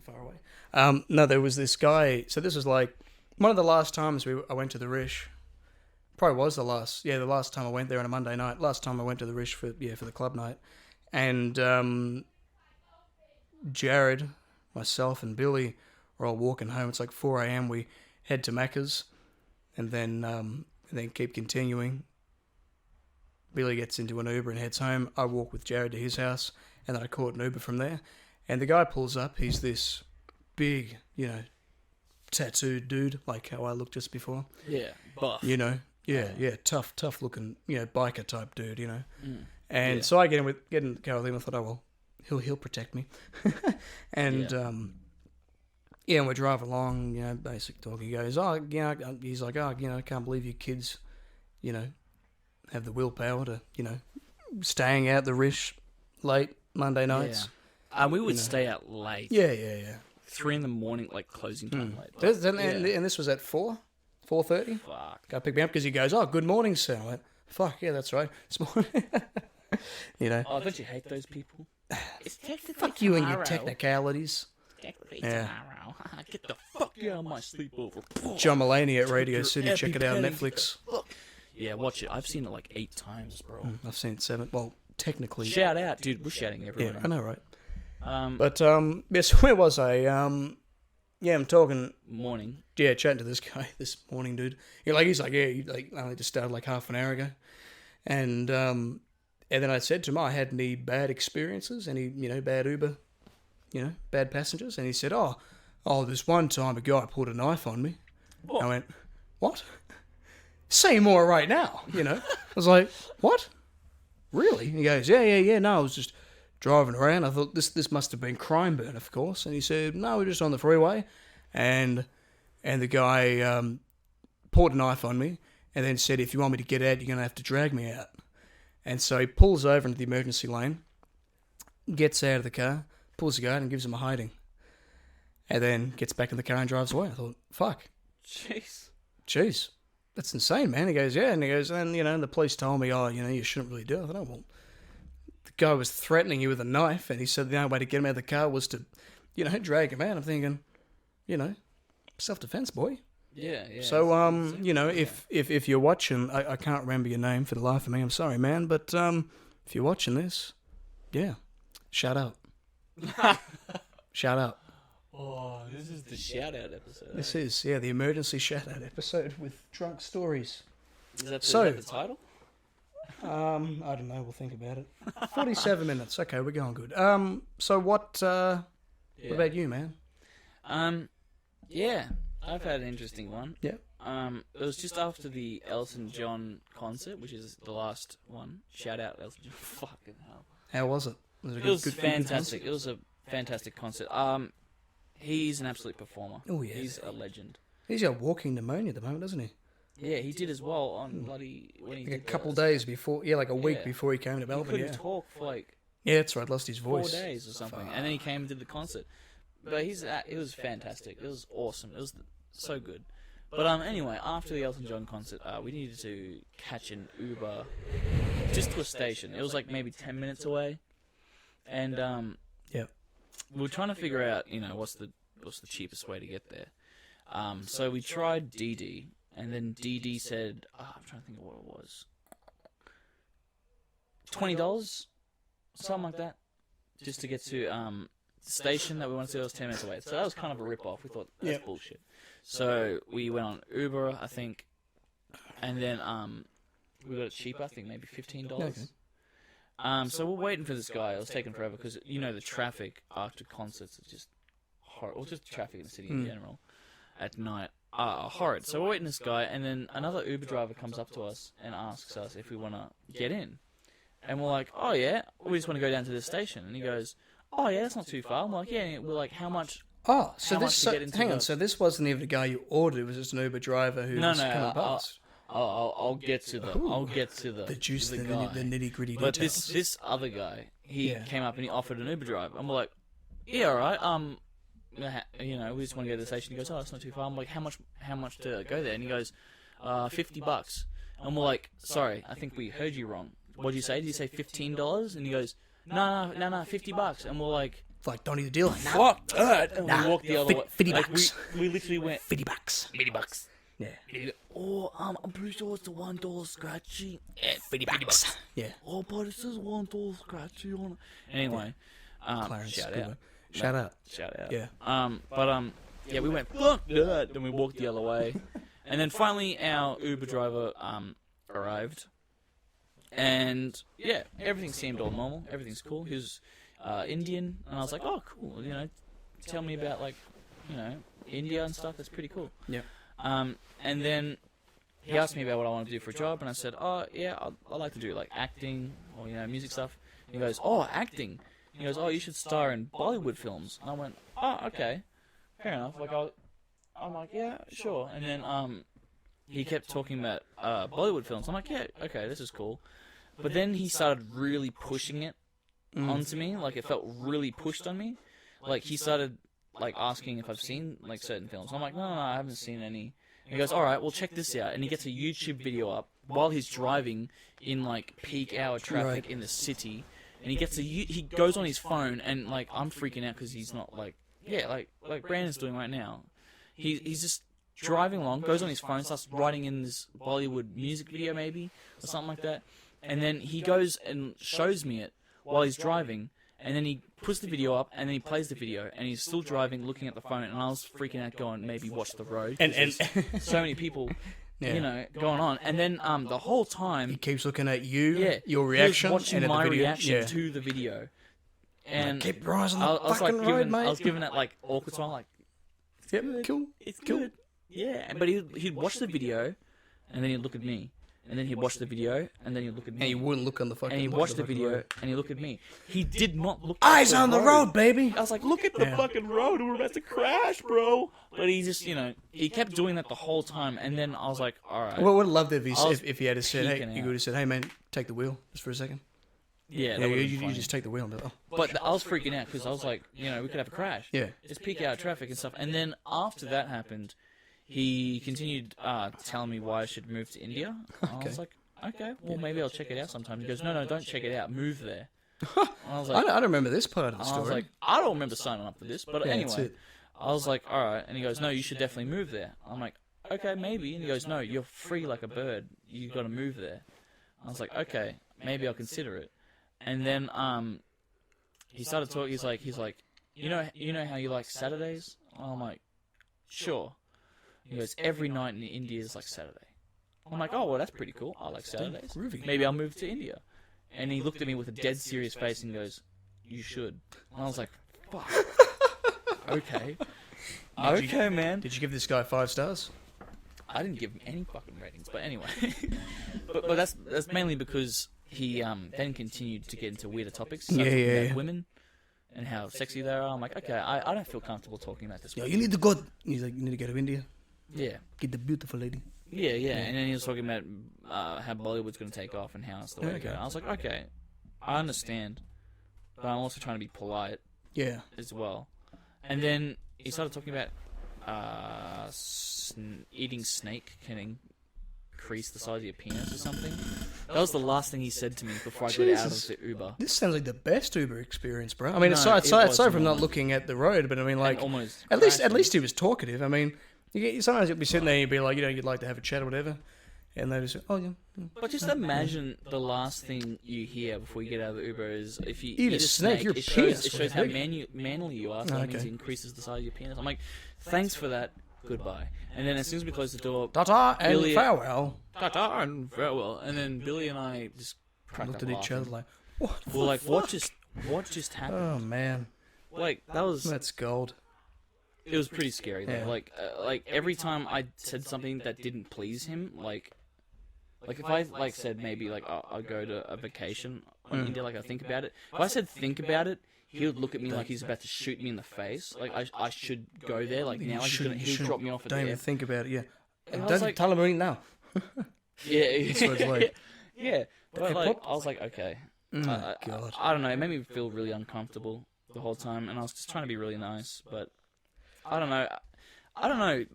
far away. No, there was this guy. So this was like one of the last times I went to the Rish. Probably was the last time I went there on a Monday night. Last time I went to the Rish for the club night. And Jared, myself, and Billy were all walking home. It's like 4 a.m. We head to Macca's, and then keep continuing. Billy gets into an Uber and heads home. I walk with Jared to his house, and then I caught an Uber from there. And the guy pulls up. He's this big, tattooed dude, like how I looked just before. Yeah, buff. Tough looking, biker type dude, Mm. And so I get in the car with him. I thought, oh well, he'll protect me. And and we're driving along, basic talk. He goes, he's like, I can't believe you kids, have the willpower to, staying out the Rish late Monday nights. Yeah. We would stay out late. Yeah. 3 a.m, like closing time late. And this was at 4:30. Fuck. Guy picked me up because he goes, "Oh, good morning, sir." I went, "Fuck yeah, that's right. It's morning." Oh, don't you hate those people? It's technically fuck you and your technicalities. Technically tomorrow. Get the fuck out of my sleepover. John Mulaney at Radio City. Check it out on Netflix. Yeah, watch it. I've seen it like 8 times, bro. I've seen it 7. Well, technically. Shout out, dude. We're shouting everyone. Yeah, I know, right? But yes, where was I? I'm talking. Morning. Yeah, chatting to this guy, this morning dude. He's like, I only just started like half an hour ago, and then I said to him, I had any bad experiences, any bad Uber, bad passengers, and he said, oh, this one time a guy pulled a knife on me. Oh. I went, what? Say more right now. I was like, what? Really? And he goes, yeah. No, I was just driving around. I thought this must have been crime burn, of course. And he said, no, we're just on the freeway. And the guy poured a knife on me and then said, if you want me to get out, you're going to have to drag me out. And so he pulls over into the emergency lane, gets out of the car, pulls the guy and gives him a hiding. And then gets back in the car and drives away. I thought, fuck. Jeez. That's insane, man. He goes, yeah. And he goes, and the police told me, you shouldn't really do it. I thought, oh, well, the guy was threatening you with a knife, and he said the only way to get him out of the car was to, drag him out. I'm thinking, self-defense, boy. Yeah. So, if you're watching, I can't remember your name for the life of me. I'm sorry, man. But if you're watching this, yeah, shout out. Shout out. Oh, this is the shout-out episode. This is, the emergency shout-out episode with drunk stories. Is that the title? I don't know. We'll think about it. 47 minutes. Okay, we're going good. So what about you, man? Yeah, I've had an interesting one. Yeah. It was just after the Elton John concert, which is the last one. Shout out Elton John. Fucking hell. How was it? It was fantastic. It was a fantastic concert. He's an absolute performer. Oh yeah. He's a legend. He's got walking pneumonia at the moment, doesn't he? Yeah, he did as well on bloody when he like did a couple days before, like a week before he came to Melbourne. He couldn't talk for like that's right, lost his 4 voice. days or something, and then he came and did the concert. But it was fantastic. It was awesome. It was so good. But anyway, after the Elton John concert, we needed to catch an Uber just to a station. It was like maybe 10 minutes away, and we were trying to figure out, what's the cheapest way to get there. So we tried DD, and then DD said, I'm trying to think of what it was, $20, something like that, just to get to the station that we wanted to go was 10 minutes away. So that was kind of a rip-off. We thought, that's bullshit. So we went on Uber, I think, and then we got it cheaper, I think maybe $15. Okay. So we're waiting for this guy. It was taking forever because, the traffic after concerts is just horrible. Or just traffic in the city in general at night are horrid. So we're waiting for this guy, and then another Uber driver comes up to us and asks us if we want to get in. And we're like, oh yeah, we just want to go down to this station. And he goes, oh yeah, that's not too far. I'm like, yeah. And we're like, how much? Oh, so hang on. So this wasn't even the guy you ordered. It was just an Uber driver who was coming past. I'll get to the juice, the nitty gritty But details. this other guy, he came up and he offered an Uber drive. And we're like, yeah, all right. We just want to go to the station. He goes, oh, that's not too far. I'm like, how much to go there? And he goes, $50. And we're like, sorry, I think we heard you wrong. What did you say? Did you say $15? And he goes, no, $50. And we're like, Like, don't need a deal. Nah, Fuck that. And Nah. we walked the other way. $50 Like, bucks. we literally went, $50. $50. Yeah. Oh, I'm pretty sure it's the $1 scratchy. Yeah, $50. Yeah. Oh, but it says $1 scratchy on it. Anyway, Clarence, shout good out. one. Shout out. Shout out. Yeah. Yeah, we went, fuck that. Then we walked the other way. And then finally our Uber driver, arrived. And, yeah, everything seemed all normal. Everything's cool. He was, Indian. And I was like, oh, cool. You know, tell me about, like, you know, India and stuff. That's pretty cool. Yeah. And then he asked me about what I want to do for a job, and I said, oh, yeah, I'd like to do, like, acting or, you know, music stuff. And he goes, oh, acting. He goes, oh, you should star in Bollywood films. And I went, oh, okay, fair enough. Like, I'm like, yeah, sure. And then he kept talking about Bollywood films. I'm like, yeah, okay, this is cool. But then he started really pushing it onto me. Like, it felt really pushed on me. Like, he started, like, asking if I've seen, like, certain films. I'm like, no, I haven't seen any. And he goes, all right, well, check this out. And he gets a YouTube video up while he's driving in, like, peak hour traffic in the city. And he goes on his phone, and, like, I'm freaking out because he's not, like, yeah, like Brandon's doing right now. He's just driving along, goes on his phone, starts writing in this Bollywood music video maybe, or something like that. And then he goes and shows me it while he's driving. And then he puts the video up, and then he plays the video, and he's still driving, looking at the phone, and I was freaking out going, maybe watch the road. And so many people, you know, going on. And then the whole time... he keeps looking at you, yeah, your reaction, he was watching and my the video. reaction to the video. And keep your eyes on the I was fucking like road, mate. I was giving it, like, awkward time, like, Yep, cool. it's good. Yeah, but he'd watch the video, and then he'd look at me. And then he'd watch the video, and then he'd look at me. And he wouldn't look on the fucking... And he'd watch the video, and he'd look at me. He did not look at Eyes on the road, baby! I was like, look at the fucking road, we're about to crash, bro! But he just, you know, he kept doing that the whole time, and then I was like, alright. Well, I would have loved it if he had said, hey, peeking you out. would have said, hey, man, take the wheel, just for a second. Yeah, Yeah, you just take the wheel and be like, oh. But I was freaking out, because I was like, you know, we could have a crash. Yeah. It's peak hour traffic and stuff. And then after that happened, he continued telling me why I should move to India. And I was like, okay, well, maybe I'll check it out sometime. He goes, no, don't check it out. Move there. And I was like, I don't remember this part of the story. I was like, I don't remember signing up for this. But Yeah, that's anyway, it. I was like, all right. And he goes, no, you should definitely move there. I'm like, okay, maybe. And he goes, no, you're free like a bird. You got to move there. I was like, okay, maybe I'll consider it. And then he started talking. He's like, you know how you like Saturdays? I'm like, sure. He goes, every night in India is like Saturday. I'm like, oh, well, that's pretty cool. I like Saturdays. Groovy. Maybe I'll move to India. And he looked at me with a dead serious face and goes, you should. And I was like, fuck. Okay. Okay, man. Did you give this guy 5 stars? I didn't give him any fucking ratings, but anyway. but that's mainly because he then continued to get into weirder topics. Such about women and how sexy they are. I'm like, okay, I don't feel comfortable talking about this. Yo, you need to go. He's like, you need to go to India. Yeah. Get the beautiful lady. Yeah. And then he was talking about how Bollywood's going to take off and how it's the way to go. And I was like, okay, I understand, but I'm also trying to be polite. Yeah. As well. And then he started talking about eating snake can increase the size of your penis or something. That was the last thing he said to me before I got out of the Uber. This sounds like the best Uber experience, bro. I mean, No, aside from not looking at the road, but I mean, like, almost at least he was talkative. I mean, sometimes you'll be sitting there and you'd be like, you know, you'd like to have a chat or whatever, and they just say, oh yeah. But just imagine the last thing you hear before you get out of the Uber is if you Eat a snake, your it penis shows will how big. manly you are. So that means it increases the size of your penis. I'm like, thanks for that. Goodbye. And then as soon as we close the door, Ta-ta and Billy- farewell. ta-ta and farewell. And then Billy and I just cracked Looked up at each laughing. other like, what? We're like, what just happened? Oh man, Like that was that's gold. it was pretty scary though. Yeah. Like every time I said something that didn't please him, like if I said maybe like I'll go to a vacation on India, like I think about it. If I said think about it, he would look at me like he's about to shoot me in the face. Like I should go there like now. Like he'll drop me off at Don't the even airport. think about it. Yeah. And I was Don't like- tell him right now. Yeah, That's what it's like. yeah. But like I was like, okay. God. I don't know. It made me feel really uncomfortable the whole time, and I was just trying to be really nice, but I don't know.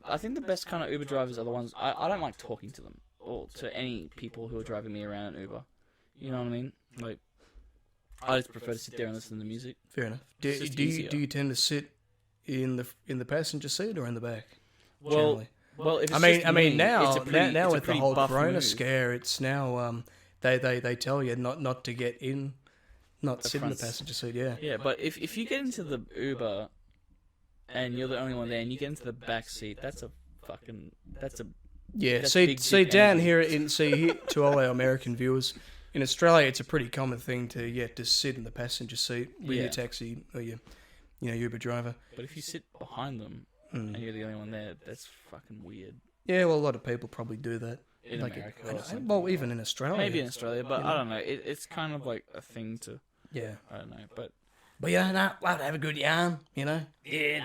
I think the best kind of Uber drivers are the ones I don't like talking to them or to any people who are driving me around in Uber. You know what I mean? Like, I just prefer to sit there and listen to the music. Fair enough. It's just easier. Do you tend to sit in the passenger seat or in the back? Well, Generally? well, if it's I mean, just me, now it's a pretty, now it's a with the pretty whole buff Corona move. scare, it's now they tell you not to get in, not sit in the front. passenger seat. Yeah. Yeah, but if you get into the Uber and you're the only one there, and you get into the back seat, that's a Yeah. That's See big down energy. here to all our American viewers. In Australia, it's a pretty common thing to sit in the passenger seat with your taxi or your Uber driver. But if you sit behind them and you're the only one there, that's fucking weird. Yeah, well, a lot of people probably do that. In America or something. Well, even in Australia. Maybe in Australia, but I don't know. It's kind of like a thing to. Yeah. I don't know, but. But yeah, we'll have a good yarn, you know. Yeah.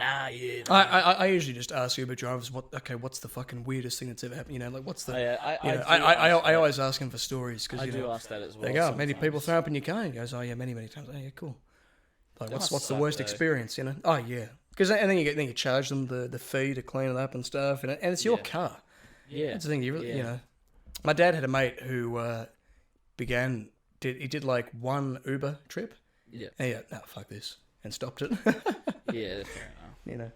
I usually just ask Uber drivers what's the fucking weirdest thing that's ever happened, you know, like what's the. I always ask them for stories because I do ask that as well. They go, many people throw up in your car. He goes, oh yeah, many times. Oh yeah, cool. Like what's the worst experience, you know? Oh yeah, because and then you charge them the fee to clean it up and stuff, and it's your car. Yeah, that's the thing. You know, my dad had a mate who did like one Uber trip. Yeah. And no, fuck this, and stopped it. Yeah, fair enough. You know.